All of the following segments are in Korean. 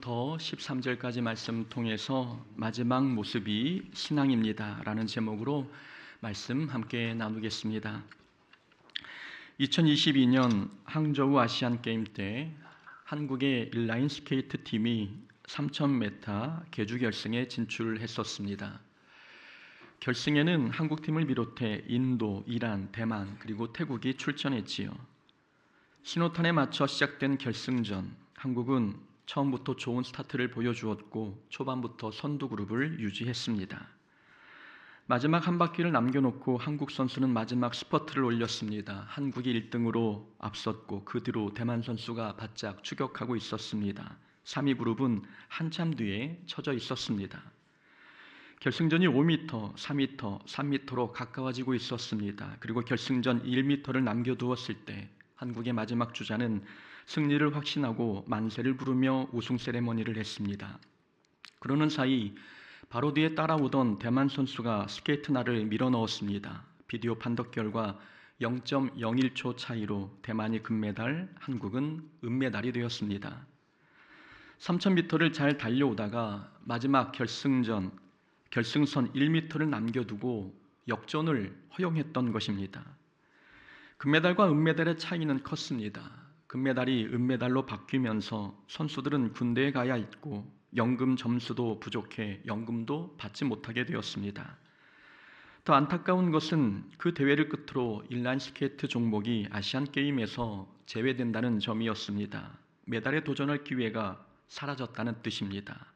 더 13절까지 말씀 통해서 마지막 모습이 신앙입니다 라는 제목으로 말씀 함께 나누겠습니다. 2022년 항저우 아시안게임 때 한국의 인라인 스케이트 팀이 3000m 계주 결승에 진출했었습니다. 결승에는 한국팀을 비롯해 인도, 이란, 대만 그리고 태국이 출전했지요. 신호탄에 맞춰 시작된 결승전, 한국은 처음부터 좋은 스타트를 보여주었고 초반부터 선두 그룹을 유지했습니다. 마지막 한 바퀴를 남겨놓고 한국 선수는 마지막 스퍼트를 올렸습니다. 한국이 1등으로 앞섰고 그 뒤로 대만 선수가 바짝 추격하고 있었습니다. 3위 그룹은 한참 뒤에 쳐져 있었습니다. 결승전이 5m, 4m, 3m로 가까워지고 있었습니다. 그리고 결승전 1m를 남겨두었을 때 한국의 마지막 주자는 승리를 확신하고 만세를 부르며 우승 세레머니를 했습니다. 그러는 사이 바로 뒤에 따라오던 대만 선수가 스케이트 날을 밀어넣었습니다. 비디오 판독 결과 0.01초 차이로 대만이 금메달, 한국은 은메달이 되었습니다. 3000m를 잘 달려오다가 마지막 결승선 1m를 남겨두고 역전을 허용했던 것입니다. 금메달과 은메달의 차이는 컸습니다. 금메달이 은메달로 바뀌면서 선수들은 군대에 가야 했고 연금 점수도 부족해 연금도 받지 못하게 되었습니다. 더 안타까운 것은 그 대회를 끝으로 인라인 스케이트 종목이 아시안게임에서 제외된다는 점이었습니다. 메달에 도전할 기회가 사라졌다는 뜻입니다.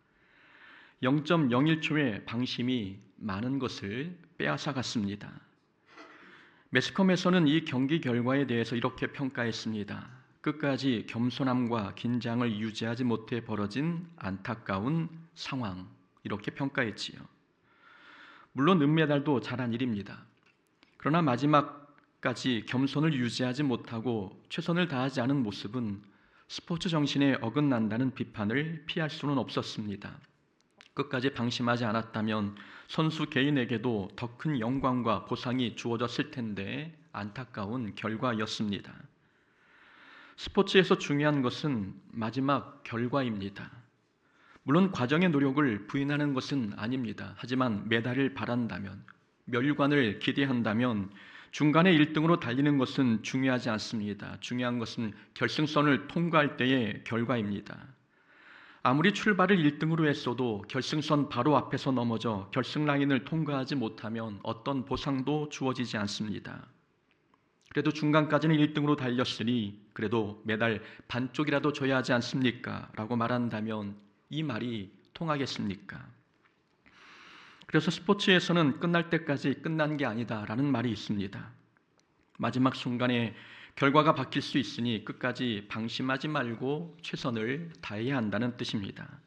0.01초의 방심이 많은 것을 빼앗아갔습니다. 매스컴에서는 이 경기 결과에 대해서 이렇게 평가했습니다. 끝까지 겸손함과 긴장을 유지하지 못해 벌어진 안타까운 상황, 이렇게 평가했지요. 물론 은메달도 잘한 일입니다. 그러나 마지막까지 겸손을 유지하지 못하고 최선을 다하지 않은 모습은 스포츠 정신에 어긋난다는 비판을 피할 수는 없었습니다. 끝까지 방심하지 않았다면 선수 개인에게도 더 큰 영광과 보상이 주어졌을 텐데 안타까운 결과였습니다. 스포츠에서 중요한 것은 마지막 결과입니다. 물론 과정의 노력을 부인하는 것은 아닙니다. 하지만 메달을 바란다면, 멸관을 기대한다면 중간에 1등으로 달리는 것은 중요하지 않습니다. 중요한 것은 결승선을 통과할 때의 결과입니다. 아무리 출발을 1등으로 했어도 결승선 바로 앞에서 넘어져 결승 라인을 통과하지 못하면 어떤 보상도 주어지지 않습니다. 그래도 중간까지는 1등으로 달렸으니 그래도 메달 반쪽이라도 줘야 하지 않습니까? 라고 말한다면 이 말이 통하겠습니까? 그래서 스포츠에서는 끝날 때까지 끝난 게 아니다 라는 말이 있습니다. 마지막 순간에 결과가 바뀔 수 있으니 끝까지 방심하지 말고 최선을 다해야 한다는 뜻입니다.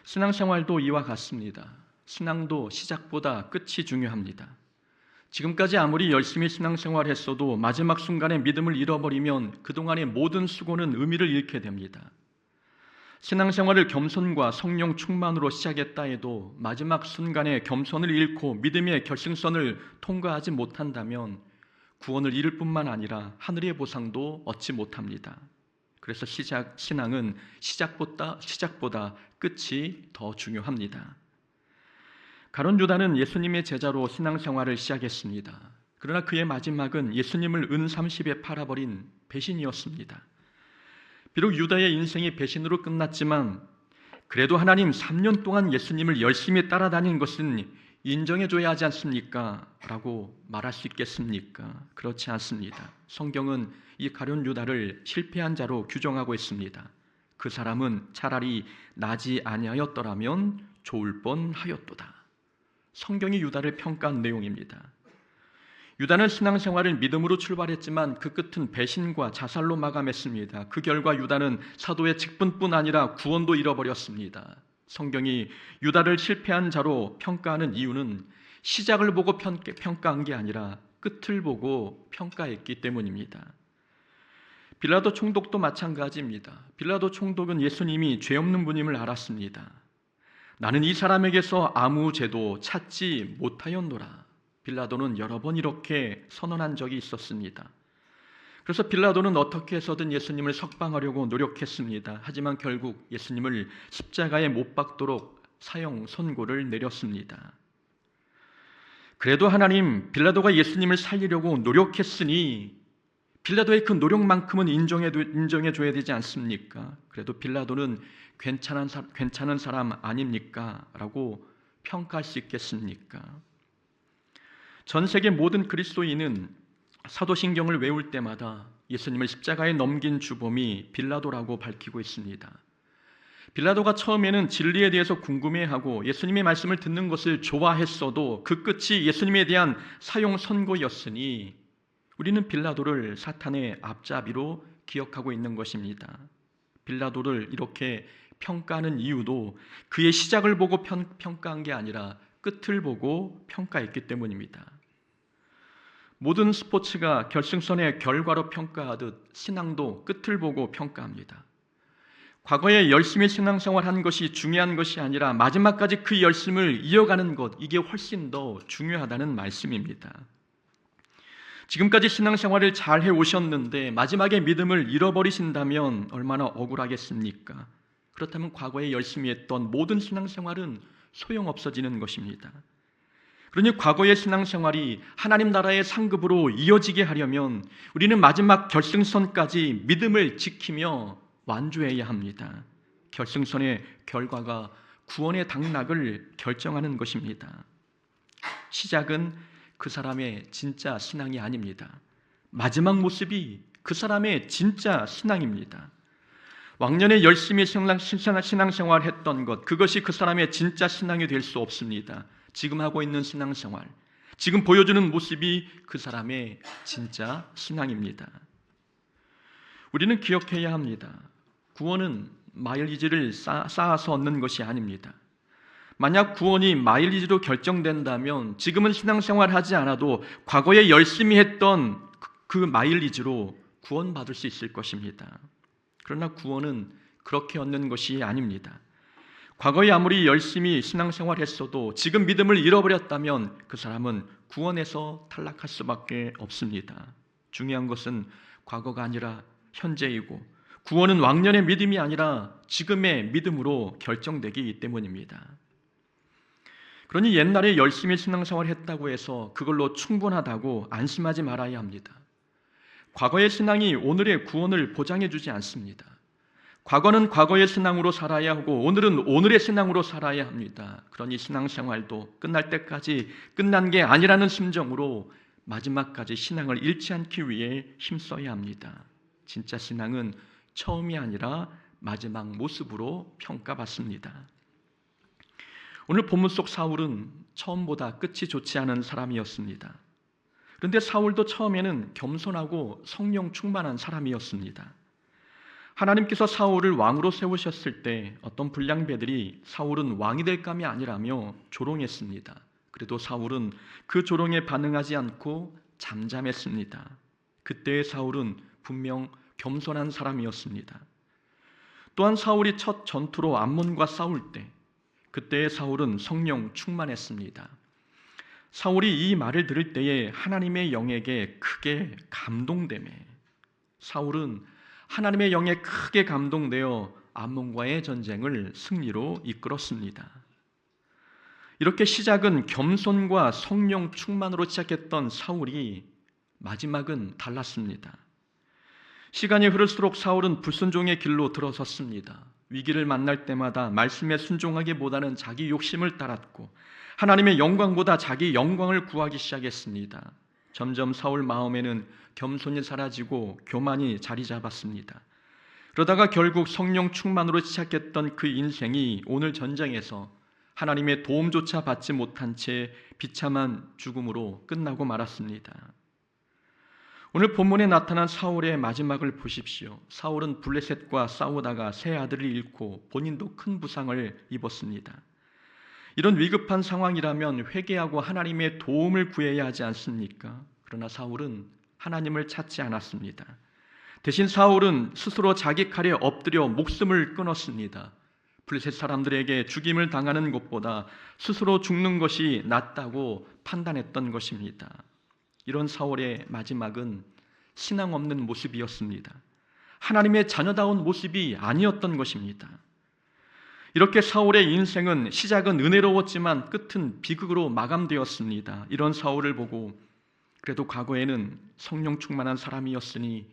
신앙생활도 이와 같습니다. 신앙도 시작보다 끝이 중요합니다. 지금까지 아무리 열심히 신앙생활했어도 마지막 순간에 믿음을 잃어버리면 그동안의 모든 수고는 의미를 잃게 됩니다. 신앙생활을 겸손과 성령 충만으로 시작했다 해도 마지막 순간에 겸손을 잃고 믿음의 결승선을 통과하지 못한다면 구원을 잃을 뿐만 아니라 하늘의 보상도 얻지 못합니다. 그래서 신앙은 시작보다 끝이 더 중요합니다. 가룟 유다는 예수님의 제자로 신앙생활을 시작했습니다. 그러나 그의 마지막은 예수님을 은 30에 팔아버린 배신이었습니다. 비록 유다의 인생이 배신으로 끝났지만 그래도 하나님 3년 동안 예수님을 열심히 따라다닌 것은 인정해줘야 하지 않습니까? 라고 말할 수 있겠습니까? 그렇지 않습니다. 성경은 이 가룟 유다를 실패한 자로 규정하고 있습니다. 그 사람은 차라리 나지 아니하였더라면 좋을 뻔하였도다. 성경이 유다를 평가한 내용입니다. 유다는 신앙생활을 믿음으로 출발했지만 그 끝은 배신과 자살로 마감했습니다. 그 결과 유다는 사도의 직분뿐 아니라 구원도 잃어버렸습니다. 성경이 유다를 실패한 자로 평가하는 이유는 시작을 보고 평가한 게 아니라 끝을 보고 평가했기 때문입니다. 빌라도 총독도 마찬가지입니다. 빌라도 총독은 예수님이 죄 없는 분임을 알았습니다. 나는 이 사람에게서 아무 죄도 찾지 못하였노라. 빌라도는 여러 번 이렇게 선언한 적이 있었습니다. 그래서 빌라도는 어떻게 해서든 예수님을 석방하려고 노력했습니다. 하지만 결국 예수님을 십자가에 못 박도록 사형 선고를 내렸습니다. 그래도 하나님, 빌라도가 예수님을 살리려고 노력했으니 빌라도의 그 노력만큼은 인정해줘야 되지 않습니까? 그래도 빌라도는 괜찮은 사람 아닙니까? 라고 평가할 수 있겠습니까? 전 세계 모든 그리스도인은 사도신경을 외울 때마다 예수님을 십자가에 넘긴 주범이 빌라도라고 밝히고 있습니다. 빌라도가 처음에는 진리에 대해서 궁금해하고 예수님의 말씀을 듣는 것을 좋아했어도 그 끝이 예수님에 대한 사형 선고였으니 우리는 빌라도를 사탄의 앞잡이로 기억하고 있는 것입니다. 빌라도를 이렇게 평가하는 이유도 그의 시작을 보고 평가한 게 아니라 끝을 보고 평가했기 때문입니다. 모든 스포츠가 결승선의 결과로 평가하듯 신앙도 끝을 보고 평가합니다. 과거에 열심히 신앙생활한 것이 중요한 것이 아니라 마지막까지 그 열심을 이어가는 것, 이게 훨씬 더 중요하다는 말씀입니다. 지금까지 신앙생활을 잘 해오셨는데 마지막에 믿음을 잃어버리신다면 얼마나 억울하겠습니까? 그렇다면 과거에 열심히 했던 모든 신앙생활은 소용없어지는 것입니다. 그러니 과거의 신앙생활이 하나님 나라의 상급으로 이어지게 하려면 우리는 마지막 결승선까지 믿음을 지키며 완주해야 합니다. 결승선의 결과가 구원의 당락을 결정하는 것입니다. 시작은 그 사람의 진짜 신앙이 아닙니다. 마지막 모습이 그 사람의 진짜 신앙입니다. 왕년에 열심히 신앙생활 했던 것, 그것이 그 사람의 진짜 신앙이 될 수 없습니다. 지금 하고 있는 신앙생활, 지금 보여주는 모습이 그 사람의 진짜 신앙입니다. 우리는 기억해야 합니다. 구원은 마일리지를 쌓아서 얻는 것이 아닙니다. 만약 구원이 마일리지로 결정된다면 지금은 신앙생활 하지 않아도 과거에 열심히 했던 그 마일리지로 구원받을 수 있을 것입니다. 그러나 구원은 그렇게 얻는 것이 아닙니다. 과거에 아무리 열심히 신앙생활 했어도 지금 믿음을 잃어버렸다면 그 사람은 구원에서 탈락할 수밖에 없습니다. 중요한 것은 과거가 아니라 현재이고 구원은 왕년의 믿음이 아니라 지금의 믿음으로 결정되기 때문입니다. 그러니 옛날에 열심히 신앙생활 했다고 해서 그걸로 충분하다고 안심하지 말아야 합니다. 과거의 신앙이 오늘의 구원을 보장해 주지 않습니다. 과거는 과거의 신앙으로 살아야 하고 오늘은 오늘의 신앙으로 살아야 합니다. 그러니 신앙생활도 끝날 때까지 끝난 게 아니라는 심정으로 마지막까지 신앙을 잃지 않기 위해 힘써야 합니다. 진짜 신앙은 처음이 아니라 마지막 모습으로 평가받습니다. 오늘 본문 속 사울은 처음보다 끝이 좋지 않은 사람이었습니다. 그런데 사울도 처음에는 겸손하고 성령 충만한 사람이었습니다. 하나님께서 사울을 왕으로 세우셨을 때 어떤 불량배들이 사울은 왕이 될 감이 아니라며 조롱했습니다. 그래도 사울은 그 조롱에 반응하지 않고 잠잠했습니다. 그때의 사울은 분명 겸손한 사람이었습니다. 또한 사울이 첫 전투로 암몬과 싸울 때 그때의 사울은 성령 충만했습니다. 사울이 이 말을 들을 때에 하나님의 영에게 크게 감동되매 사울은 하나님의 영에 크게 감동되어 암몬과의 전쟁을 승리로 이끌었습니다. 이렇게 시작은 겸손과 성령 충만으로 시작했던 사울이 마지막은 달랐습니다. 시간이 흐를수록 사울은 불순종의 길로 들어섰습니다. 위기를 만날 때마다 말씀에 순종하기보다는 자기 욕심을 따랐고 하나님의 영광보다 자기 영광을 구하기 시작했습니다. 점점 사울 마음에는 겸손이 사라지고 교만이 자리 잡았습니다. 그러다가 결국 성령 충만으로 시작했던 그 인생이 오늘 전쟁에서 하나님의 도움조차 받지 못한 채 비참한 죽음으로 끝나고 말았습니다. 오늘 본문에 나타난 사울의 마지막을 보십시오. 사울은 블레셋과 싸우다가 세 아들을 잃고 본인도 큰 부상을 입었습니다. 이런 위급한 상황이라면 회개하고 하나님의 도움을 구해야 하지 않습니까? 그러나 사울은 하나님을 찾지 않았습니다. 대신 사울은 스스로 자기 칼에 엎드려 목숨을 끊었습니다. 블레셋 사람들에게 죽임을 당하는 것보다 스스로 죽는 것이 낫다고 판단했던 것입니다. 이런 사울의 마지막은 신앙 없는 모습이었습니다. 하나님의 자녀다운 모습이 아니었던 것입니다. 이렇게 사울의 인생은 시작은 은혜로웠지만 끝은 비극으로 마감되었습니다. 이런 사울을 보고 그래도 과거에는 성령 충만한 사람이었으니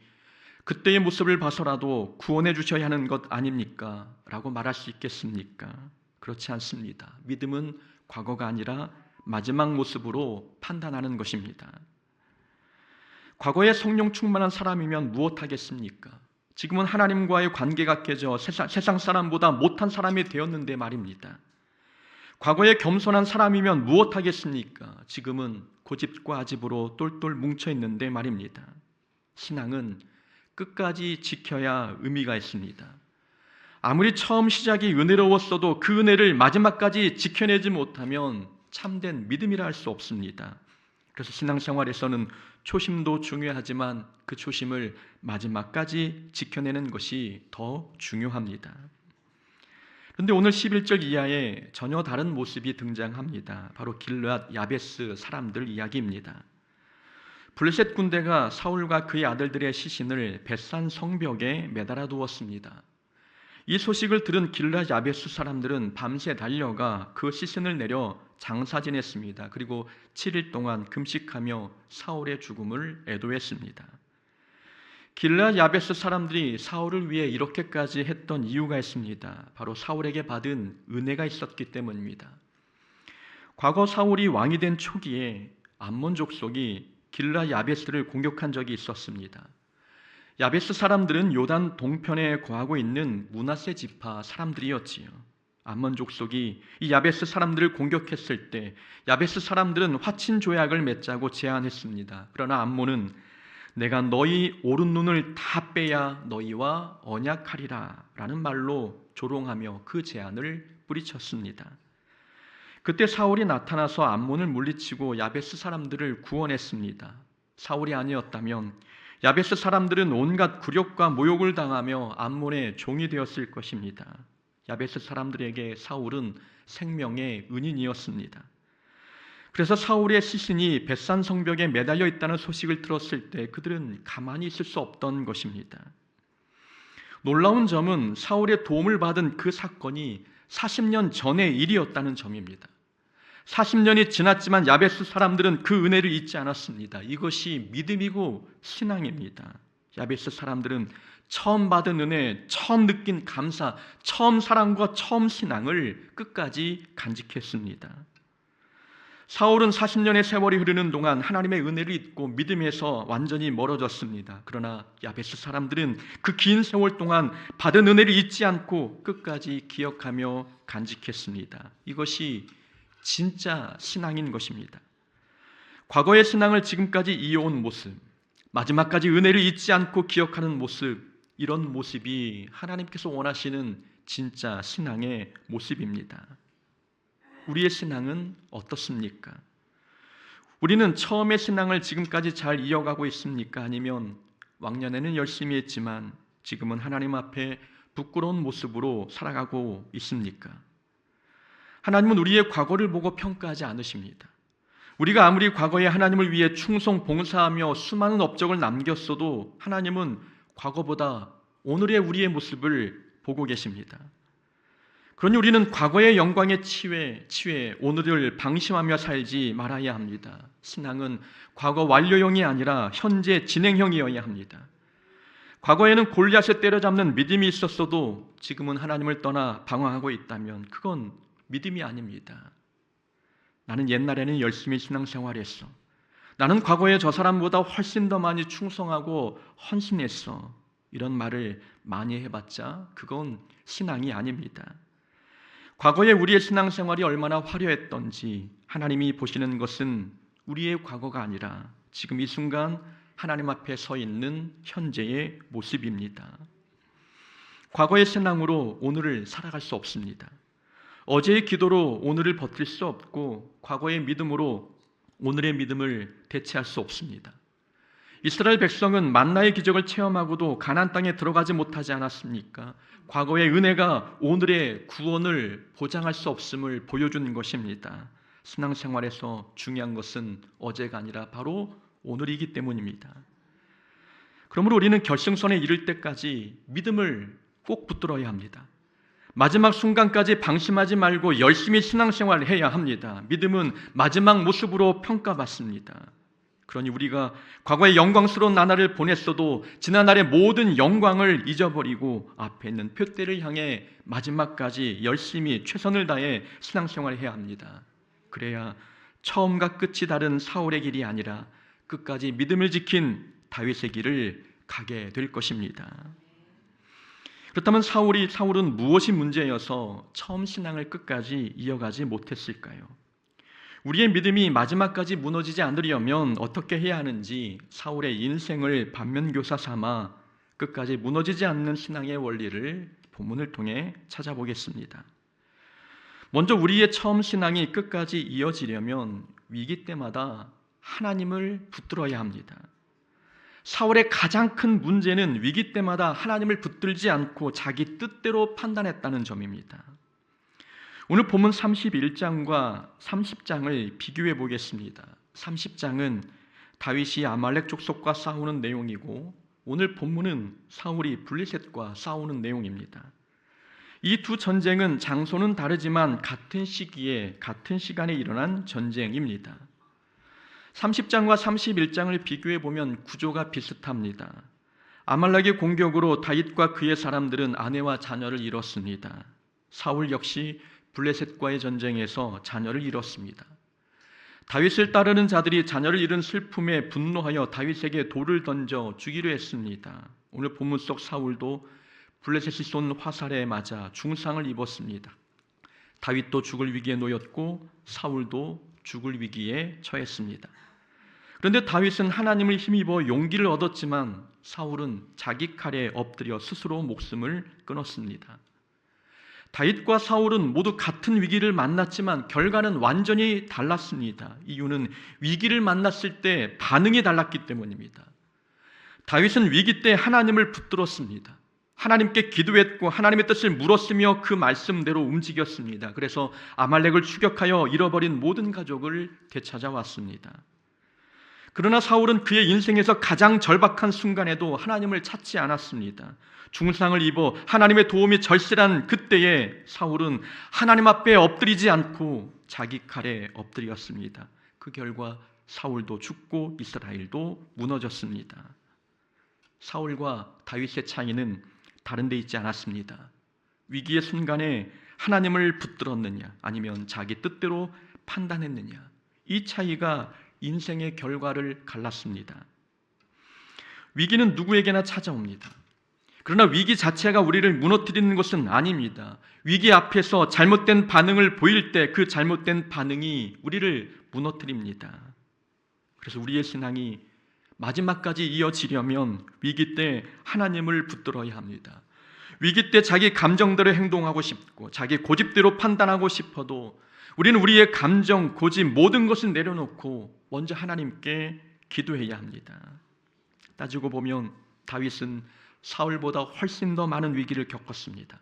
그때의 모습을 봐서라도 구원해 주셔야 하는 것 아닙니까? 라고 말할 수 있겠습니까? 그렇지 않습니다. 믿음은 과거가 아니라 마지막 모습으로 판단하는 것입니다. 과거에 성령 충만한 사람이면 무엇하겠습니까? 지금은 하나님과의 관계가 깨져 세상 사람보다 못한 사람이 되었는데 말입니다. 과거에 겸손한 사람이면 무엇하겠습니까? 지금은 고집과 아집으로 똘똘 뭉쳐있는데 말입니다. 신앙은 끝까지 지켜야 의미가 있습니다. 아무리 처음 시작이 은혜로웠어도 그 은혜를 마지막까지 지켜내지 못하면 참된 믿음이라 할 수 없습니다. 그래서 신앙생활에서는 초심도 중요하지만 그 초심을 마지막까지 지켜내는 것이 더 중요합니다. 그런데 오늘 11절 이하에 전혀 다른 모습이 등장합니다. 바로 길르앗 야베스 사람들 이야기입니다. 블레셋 군대가 사울과 그의 아들들의 시신을 벳산 성벽에 매달아 두었습니다. 이 소식을 들은 길르앗 야베스 사람들은 밤새 달려가 그 시신을 내려 장사 지냈습니다. 그리고 7일 동안 금식하며 사울의 죽음을 애도했습니다. 길르앗 야베스 사람들이 사울을 위해 이렇게까지 했던 이유가 있습니다. 바로 사울에게 받은 은혜가 있었기 때문입니다. 과거 사울이 왕이 된 초기에 암몬 족속이 길르앗 야베스를 공격한 적이 있었습니다. 야베스 사람들은 요단 동편에 거하고 있는 므낫세 지파 사람들이었지요. 암몬 족속이 이 야베스 사람들을 공격했을 때 야베스 사람들은 화친 조약을 맺자고 제안했습니다. 그러나 암몬은 내가 너희 오른 눈을 다 빼야 너희와 언약하리라 라는 말로 조롱하며 그 제안을 뿌리쳤습니다. 그때 사울이 나타나서 암몬을 물리치고 야베스 사람들을 구원했습니다. 사울이 아니었다면 야베스 사람들은 온갖 굴욕과 모욕을 당하며 암몬의 종이 되었을 것입니다. 야베스 사람들에게 사울은 생명의 은인이었습니다. 그래서 사울의 시신이 벳산 성벽에 매달려 있다는 소식을 들었을 때 그들은 가만히 있을 수 없던 것입니다. 놀라운 점은 사울의 도움을 받은 그 사건이 40년 전의 일이었다는 점입니다. 40년이 지났지만 야베스 사람들은 그 은혜를 잊지 않았습니다. 이것이 믿음이고 신앙입니다. 야베스 사람들은 처음 받은 은혜, 처음 느낀 감사, 처음 사랑과 처음 신앙을 끝까지 간직했습니다. 사울은 40년의 세월이 흐르는 동안 하나님의 은혜를 잊고 믿음에서 완전히 멀어졌습니다. 그러나 야베스 사람들은 그 긴 세월 동안 받은 은혜를 잊지 않고 끝까지 기억하며 간직했습니다. 이것이 진짜 신앙인 것입니다. 과거의 신앙을 지금까지 이어온 모습, 마지막까지 은혜를 잊지 않고 기억하는 모습, 이런 모습이 하나님께서 원하시는 진짜 신앙의 모습입니다. 우리의 신앙은 어떻습니까? 우리는 처음의 신앙을 지금까지 잘 이어가고 있습니까? 아니면 왕년에는 열심히 했지만 지금은 하나님 앞에 부끄러운 모습으로 살아가고 있습니까? 하나님은 우리의 과거를 보고 평가하지 않으십니다. 우리가 아무리 과거에 하나님을 위해 충성 봉사하며 수많은 업적을 남겼어도 하나님은 과거보다 오늘의 우리의 모습을 보고 계십니다. 그러니 우리는 과거의 영광에 취해 오늘을 방심하며 살지 말아야 합니다. 신앙은 과거 완료형이 아니라 현재 진행형이어야 합니다. 과거에는 골리앗을 때려잡는 믿음이 있었어도 지금은 하나님을 떠나 방황하고 있다면 그건 믿음이 아닙니다. 나는 옛날에는 열심히 신앙생활했어. 나는 과거에 저 사람보다 훨씬 더 많이 충성하고 헌신했어. 이런 말을 많이 해봤자 그건 신앙이 아닙니다. 과거에 우리의 신앙생활이 얼마나 화려했던지 하나님이 보시는 것은 우리의 과거가 아니라 지금 이 순간 하나님 앞에 서 있는 현재의 모습입니다. 과거의 신앙으로 오늘을 살아갈 수 없습니다. 어제의 기도로 오늘을 버틸 수 없고 과거의 믿음으로 오늘의 믿음을 대체할 수 없습니다. 이스라엘 백성은 만나의 기적을 체험하고도 가나안 땅에 들어가지 못하지 않았습니까? 과거의 은혜가 오늘의 구원을 보장할 수 없음을 보여주는 것입니다. 신앙생활에서 중요한 것은 어제가 아니라 바로 오늘이기 때문입니다. 그러므로 우리는 결승선에 이를 때까지 믿음을 꼭 붙들어야 합니다. 마지막 순간까지 방심하지 말고 열심히 신앙생활을 해야 합니다. 믿음은 마지막 모습으로 평가받습니다. 그러니 우리가 과거의 영광스러운 나날을 보냈어도 지난날의 모든 영광을 잊어버리고 앞에 있는 표대를 향해 마지막까지 열심히 최선을 다해 신앙생활을 해야 합니다. 그래야 처음과 끝이 다른 사울의 길이 아니라 끝까지 믿음을 지킨 다윗의 길을 가게 될 것입니다. 그렇다면 사울은 무엇이 문제여서 처음 신앙을 끝까지 이어가지 못했을까요? 우리의 믿음이 마지막까지 무너지지 않으려면 어떻게 해야 하는지 사울의 인생을 반면교사 삼아 끝까지 무너지지 않는 신앙의 원리를 본문을 통해 찾아보겠습니다. 먼저 우리의 처음 신앙이 끝까지 이어지려면 위기 때마다 하나님을 붙들어야 합니다. 사울의 가장 큰 문제는 위기 때마다 하나님을 붙들지 않고 자기 뜻대로 판단했다는 점입니다. 오늘 본문 31장과 30장을 비교해 보겠습니다. 30장은 다윗이 아말렉 족속과 싸우는 내용이고 오늘 본문은 사울이 블레셋과 싸우는 내용입니다. 이 두 전쟁은 장소는 다르지만 같은 시기에 같은 시간에 일어난 전쟁입니다. 30장과 31장을 비교해 보면 구조가 비슷합니다. 아말렉의 공격으로 다윗과 그의 사람들은 아내와 자녀를 잃었습니다. 사울 역시 블레셋과의 전쟁에서 자녀를 잃었습니다. 다윗을 따르는 자들이 자녀를 잃은 슬픔에 분노하여 다윗에게 돌을 던져 죽이려 했습니다. 오늘 본문 속 사울도 블레셋이 쏜 화살에 맞아 중상을 입었습니다. 다윗도 죽을 위기에 놓였고 사울도 죽을 위기에 처했습니다. 그런데 다윗은 하나님을 힘입어 용기를 얻었지만 사울은 자기 칼에 엎드려 스스로 목숨을 끊었습니다. 다윗과 사울은 모두 같은 위기를 만났지만 결과는 완전히 달랐습니다. 이유는 위기를 만났을 때 반응이 달랐기 때문입니다. 다윗은 위기 때 하나님을 붙들었습니다. 하나님께 기도했고 하나님의 뜻을 물었으며 그 말씀대로 움직였습니다. 그래서 아말렉을 추격하여 잃어버린 모든 가족을 되찾아왔습니다. 그러나 사울은 그의 인생에서 가장 절박한 순간에도 하나님을 찾지 않았습니다. 중상을 입어 하나님의 도움이 절실한 그때에 사울은 하나님 앞에 엎드리지 않고 자기 칼에 엎드렸습니다. 그 결과 사울도 죽고 이스라엘도 무너졌습니다. 사울과 다윗의 차이는 다른 데 있지 않았습니다. 위기의 순간에 하나님을 붙들었느냐 아니면 자기 뜻대로 판단했느냐, 이 차이가 인생의 결과를 갈랐습니다. 위기는 누구에게나 찾아옵니다. 그러나 위기 자체가 우리를 무너뜨리는 것은 아닙니다. 위기 앞에서 잘못된 반응을 보일 때 그 잘못된 반응이 우리를 무너뜨립니다. 그래서 우리의 신앙이 마지막까지 이어지려면 위기 때 하나님을 붙들어야 합니다. 위기 때 자기 감정대로 행동하고 싶고 자기 고집대로 판단하고 싶어도 우리는 우리의 감정, 고집 모든 것을 내려놓고 먼저 하나님께 기도해야 합니다. 따지고 보면 다윗은 사울보다 훨씬 더 많은 위기를 겪었습니다.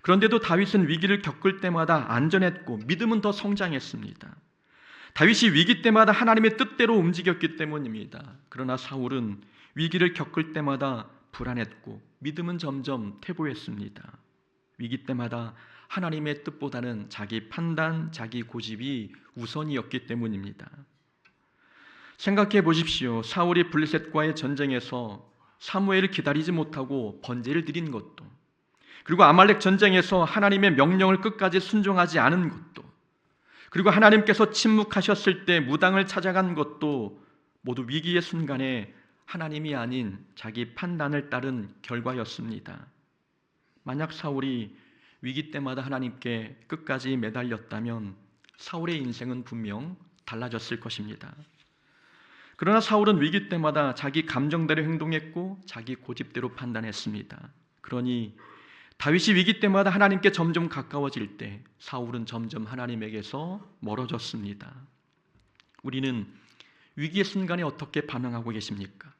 그런데도 다윗은 위기를 겪을 때마다 안전했고 믿음은 더 성장했습니다. 다윗이 위기 때마다 하나님의 뜻대로 움직였기 때문입니다. 그러나 사울은 위기를 겪을 때마다 불안했고 믿음은 점점 퇴보했습니다. 위기 때마다 하나님의 뜻보다는 자기 판단, 자기 고집이 우선이었기 때문입니다. 생각해 보십시오. 사울이 블레셋과의 전쟁에서 사무엘을 기다리지 못하고 번제를 드린 것도, 그리고 아말렉 전쟁에서 하나님의 명령을 끝까지 순종하지 않은 것도, 그리고 하나님께서 침묵하셨을 때 무당을 찾아간 것도 모두 위기의 순간에 하나님이 아닌 자기 판단을 따른 결과였습니다. 만약 사울이 위기 때마다 하나님께 끝까지 매달렸다면 사울의 인생은 분명 달라졌을 것입니다. 그러나 사울은 위기 때마다 자기 감정대로 행동했고 자기 고집대로 판단했습니다. 그러니 다윗이 위기 때마다 하나님께 점점 가까워질 때 사울은 점점 하나님에게서 멀어졌습니다. 우리는 위기의 순간에 어떻게 반응하고 계십니까?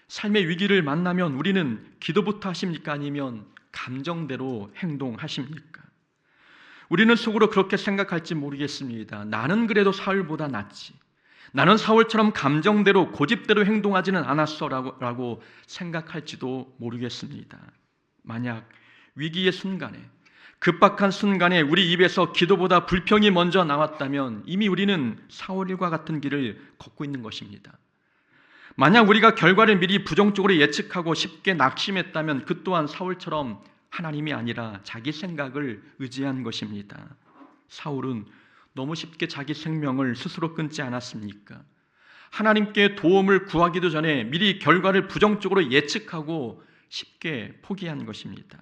삶의 위기를 만나면 우리는 기도부터 하십니까? 아니면 감정대로 행동하십니까? 우리는 속으로 그렇게 생각할지 모르겠습니다. 나는 그래도 사울보다 낫지. 나는 사울처럼 감정대로 고집대로 행동하지는 않았어라고 생각할지도 모르겠습니다. 만약 위기의 순간에, 급박한 순간에 우리 입에서 기도보다 불평이 먼저 나왔다면 이미 우리는 사울과 같은 길을 걷고 있는 것입니다. 만약 우리가 결과를 미리 부정적으로 예측하고 쉽게 낙심했다면 그 또한 사울처럼 하나님이 아니라 자기 생각을 의지한 것입니다. 사울은 너무 쉽게 자기 생명을 스스로 끊지 않았습니까? 하나님께 도움을 구하기도 전에 미리 결과를 부정적으로 예측하고 쉽게 포기한 것입니다.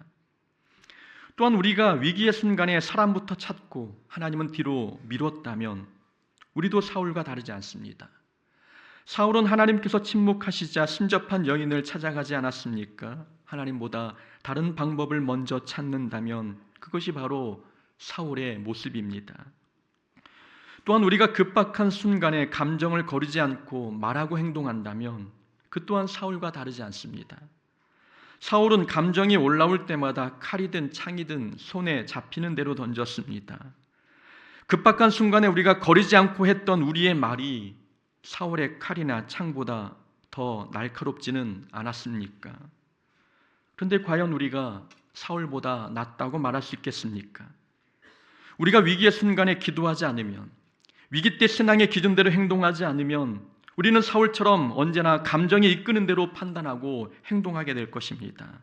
또한 우리가 위기의 순간에 사람부터 찾고 하나님은 뒤로 미뤘다면 우리도 사울과 다르지 않습니다. 사울은 하나님께서 침묵하시자 신접한 여인을 찾아가지 않았습니까? 하나님보다 다른 방법을 먼저 찾는다면 그것이 바로 사울의 모습입니다. 또한 우리가 급박한 순간에 감정을 거르지 않고 말하고 행동한다면 그 또한 사울과 다르지 않습니다. 사울은 감정이 올라올 때마다 칼이든 창이든 손에 잡히는 대로 던졌습니다. 급박한 순간에 우리가 거르지 않고 했던 우리의 말이 사울의 칼이나 창보다 더 날카롭지는 않았습니까? 그런데 과연 우리가 사울보다 낫다고 말할 수 있겠습니까? 우리가 위기의 순간에 기도하지 않으면, 위기 때 신앙의 기준대로 행동하지 않으면 우리는 사울처럼 언제나 감정이 이끄는 대로 판단하고 행동하게 될 것입니다.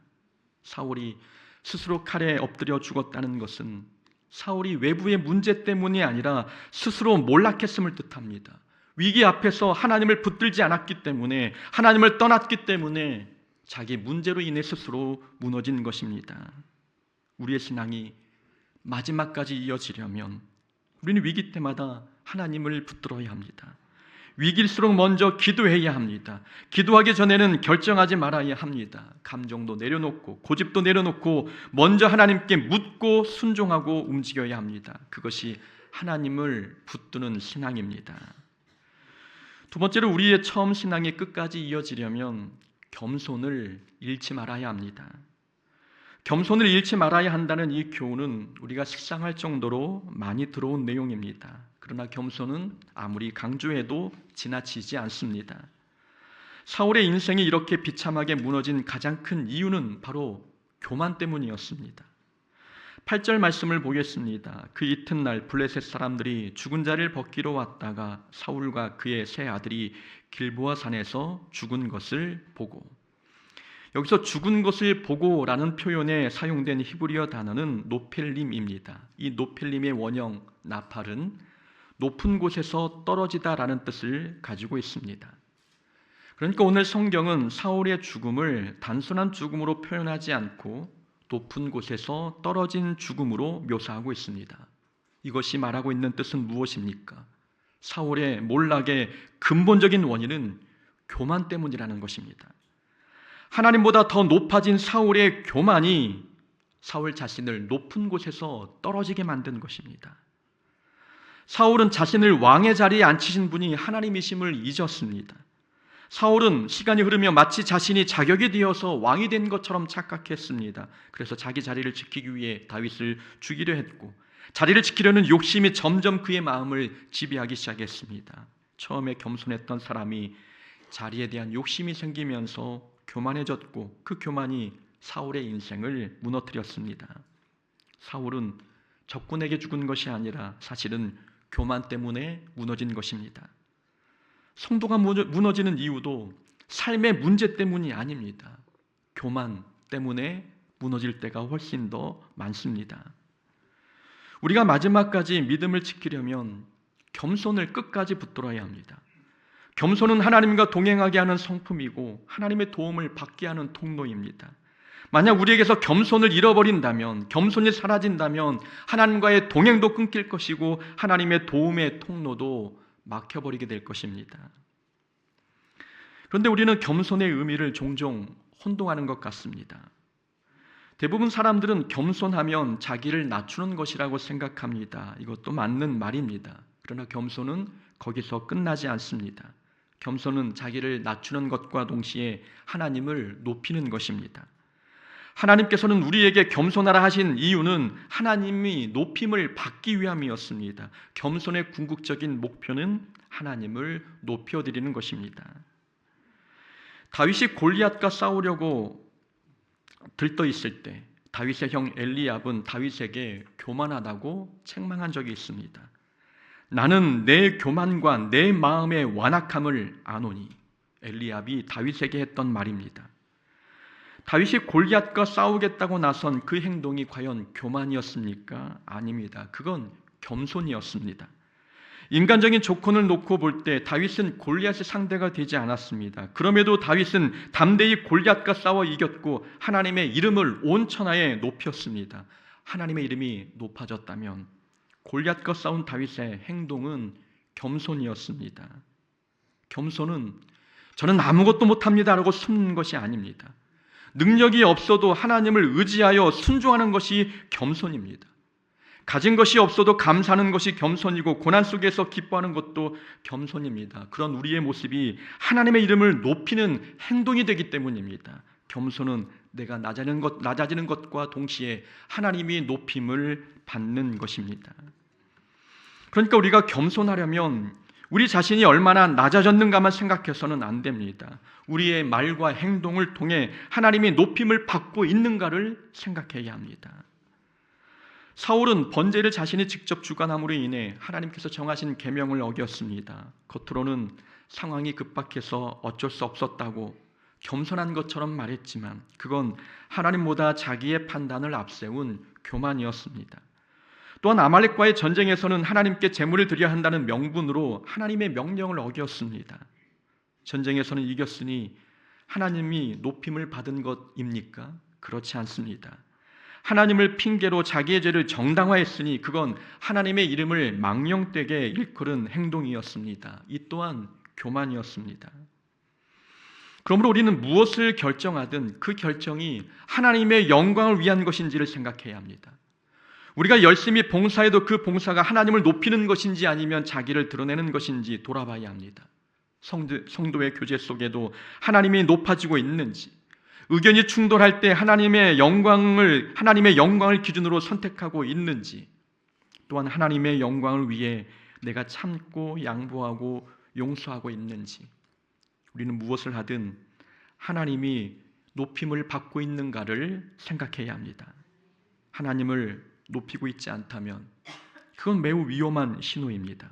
사울이 스스로 칼에 엎드려 죽었다는 것은 사울이 외부의 문제 때문이 아니라 스스로 몰락했음을 뜻합니다. 위기 앞에서 하나님을 붙들지 않았기 때문에, 하나님을 떠났기 때문에 자기 문제로 인해 스스로 무너진 것입니다. 우리의 신앙이 마지막까지 이어지려면 우리는 위기 때마다 하나님을 붙들어야 합니다. 위기일수록 먼저 기도해야 합니다. 기도하기 전에는 결정하지 말아야 합니다. 감정도 내려놓고 고집도 내려놓고 먼저 하나님께 묻고 순종하고 움직여야 합니다. 그것이 하나님을 붙드는 신앙입니다. 두 번째로 우리의 처음 신앙이 끝까지 이어지려면 겸손을 잃지 말아야 합니다. 겸손을 잃지 말아야 한다는 이 교훈은 우리가 식상할 정도로 많이 들어온 내용입니다. 그러나 겸손은 아무리 강조해도 지나치지 않습니다. 사울의 인생이 이렇게 비참하게 무너진 가장 큰 이유는 바로 교만 때문이었습니다. 8절 말씀을 보겠습니다. 그 이튿날 블레셋 사람들이 죽은 자를 벗기러 왔다가 사울과 그의 세 아들이 길보아 산에서 죽은 것을 보고, 여기서 죽은 것을 보고라는 표현에 사용된 히브리어 단어는 노펠림입니다. 이 노펠림의 원형 나팔은 높은 곳에서 떨어지다라는 뜻을 가지고 있습니다. 그러니까 오늘 성경은 사울의 죽음을 단순한 죽음으로 표현하지 않고 높은 곳에서 떨어진 죽음으로 묘사하고 있습니다. 이것이 말하고 있는 뜻은 무엇입니까? 사울의 몰락의 근본적인 원인은 교만 때문이라는 것입니다. 하나님보다 더 높아진 사울의 교만이 사울 자신을 높은 곳에서 떨어지게 만든 것입니다. 사울은 자신을 왕의 자리에 앉히신 분이 하나님이심을 잊었습니다. 사울은 시간이 흐르며 마치 자신이 자격이 되어서 왕이 된 것처럼 착각했습니다. 그래서 자기 자리를 지키기 위해 다윗을 죽이려 했고, 자리를 지키려는 욕심이 점점 그의 마음을 지배하기 시작했습니다. 처음에 겸손했던 사람이 자리에 대한 욕심이 생기면서 교만해졌고, 그 교만이 사울의 인생을 무너뜨렸습니다. 사울은 적군에게 죽은 것이 아니라 사실은 교만 때문에 무너진 것입니다. 성도가 무너지는 이유도 삶의 문제 때문이 아닙니다. 교만 때문에 무너질 때가 훨씬 더 많습니다. 우리가 마지막까지 믿음을 지키려면 겸손을 끝까지 붙들어야 합니다. 겸손은 하나님과 동행하게 하는 성품이고 하나님의 도움을 받게 하는 통로입니다. 만약 우리에게서 겸손을 잃어버린다면, 겸손이 사라진다면 하나님과의 동행도 끊길 것이고 하나님의 도움의 통로도 막혀버리게 될 것입니다. 그런데 우리는 겸손의 의미를 종종 혼동하는 것 같습니다. 대부분 사람들은 겸손하면 자기를 낮추는 것이라고 생각합니다. 이것도 맞는 말입니다. 그러나 겸손은 거기서 끝나지 않습니다. 겸손은 자기를 낮추는 것과 동시에 하나님을 높이는 것입니다. 하나님께서는 우리에게 겸손하라 하신 이유는 하나님이 높임을 받기 위함이었습니다. 겸손의 궁극적인 목표는 하나님을 높여드리는 것입니다. 다윗이 골리앗과 싸우려고 들떠 있을 때 다윗의 형 엘리압은 다윗에게 교만하다고 책망한 적이 있습니다. 나는 내 교만과 내 마음의 완악함을 아노니. 엘리압이 다윗에게 했던 말입니다. 다윗이 골리앗과 싸우겠다고 나선 그 행동이 과연 교만이었습니까? 아닙니다. 그건 겸손이었습니다. 인간적인 조건을 놓고 볼 때 다윗은 골리앗의 상대가 되지 않았습니다. 그럼에도 다윗은 담대히 골리앗과 싸워 이겼고 하나님의 이름을 온 천하에 높였습니다. 하나님의 이름이 높아졌다면 골리앗과 싸운 다윗의 행동은 겸손이었습니다. 겸손은 저는 아무것도 못합니다 라고 숨는 것이 아닙니다. 능력이 없어도 하나님을 의지하여 순종하는 것이 겸손입니다. 가진 것이 없어도 감사하는 것이 겸손이고 고난 속에서 기뻐하는 것도 겸손입니다. 그런 우리의 모습이 하나님의 이름을 높이는 행동이 되기 때문입니다. 겸손은 내가 낮아지는 것과 동시에 하나님이 높임을 받는 것입니다. 그러니까 우리가 겸손하려면 우리 자신이 얼마나 낮아졌는가만 생각해서는 안 됩니다. 우리의 말과 행동을 통해 하나님이 높임을 받고 있는가를 생각해야 합니다. 사울은 번제를 자신이 직접 주관함으로 인해 하나님께서 정하신 계명을 어겼습니다. 겉으로는 상황이 급박해서 어쩔 수 없었다고 겸손한 것처럼 말했지만 그건 하나님보다 자기의 판단을 앞세운 교만이었습니다. 또한 아말렉과의 전쟁에서는 하나님께 제물을 드려야 한다는 명분으로 하나님의 명령을 어겼습니다. 전쟁에서는 이겼으니 하나님이 높임을 받은 것입니까? 그렇지 않습니다. 하나님을 핑계로 자기의 죄를 정당화했으니 그건 하나님의 이름을 망령되게 일컬은 행동이었습니다. 이 또한 교만이었습니다. 그러므로 우리는 무엇을 결정하든 그 결정이 하나님의 영광을 위한 것인지를 생각해야 합니다. 우리가 열심히 봉사해도 그 봉사가 하나님을 높이는 것인지 아니면 자기를 드러내는 것인지 돌아봐야 합니다. 성도의 교제 속에도 하나님이 높아지고 있는지, 의견이 충돌할 때 하나님의 영광을 기준으로 선택하고 있는지, 또한 하나님의 영광을 위해 내가 참고 양보하고 용서하고 있는지, 우리는 무엇을 하든 하나님이 높임을 받고 있는가를 생각해야 합니다. 하나님을 높이고 있지 않다면 그건 매우 위험한 신호입니다.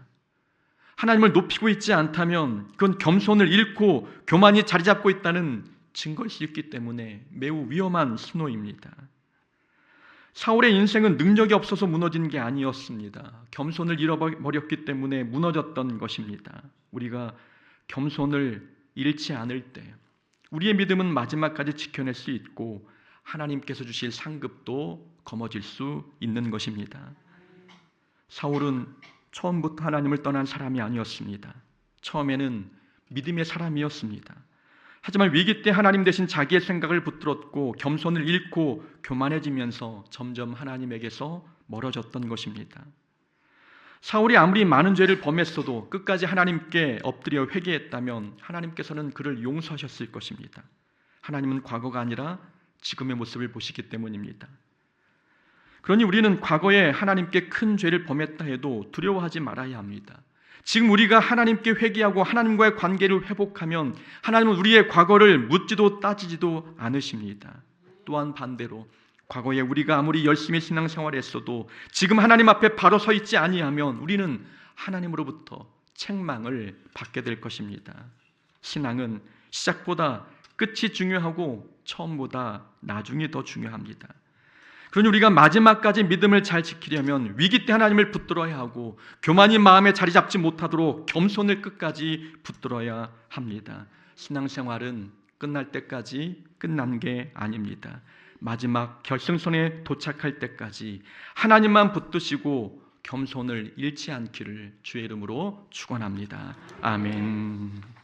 하나님을 높이고 있지 않다면 그건 겸손을 잃고 교만이 자리 잡고 있다는 증거일 수 있기 때문에 매우 위험한 신호입니다. 사울의 인생은 능력이 없어서 무너진 게 아니었습니다. 겸손을 잃어버렸기 때문에 무너졌던 것입니다. 우리가 겸손을 잃지 않을 때 우리의 믿음은 마지막까지 지켜낼 수 있고 하나님께서 주실 상급도 거머쥘 수 있는 것입니다. 사울은 처음부터 하나님을 떠난 사람이 아니었습니다. 처음에는 믿음의 사람이었습니다. 하지만 위기 때 하나님 대신 자기의 생각을 붙들었고 겸손을 잃고 교만해지면서 점점 하나님에게서 멀어졌던 것입니다. 사울이 아무리 많은 죄를 범했어도 끝까지 하나님께 엎드려 회개했다면 하나님께서는 그를 용서하셨을 것입니다. 하나님은 과거가 아니라 지금의 모습을 보시기 때문입니다. 그러니 우리는 과거에 하나님께 큰 죄를 범했다 해도 두려워하지 말아야 합니다. 지금 우리가 하나님께 회개하고 하나님과의 관계를 회복하면 하나님은 우리의 과거를 묻지도 따지지도 않으십니다. 또한 반대로 과거에 우리가 아무리 열심히 신앙생활을 했어도 지금 하나님 앞에 바로 서 있지 아니하면 우리는 하나님으로부터 책망을 받게 될 것입니다. 신앙은 시작보다 끝이 중요하고 처음보다 나중이 더 중요합니다. 그러니 우리가 마지막까지 믿음을 잘 지키려면 위기 때 하나님을 붙들어야 하고 교만이 마음에 자리 잡지 못하도록 겸손을 끝까지 붙들어야 합니다. 신앙생활은 끝날 때까지 끝난 게 아닙니다. 마지막 결승선에 도착할 때까지 하나님만 붙드시고 겸손을 잃지 않기를 주의 이름으로 축원합니다. 아멘.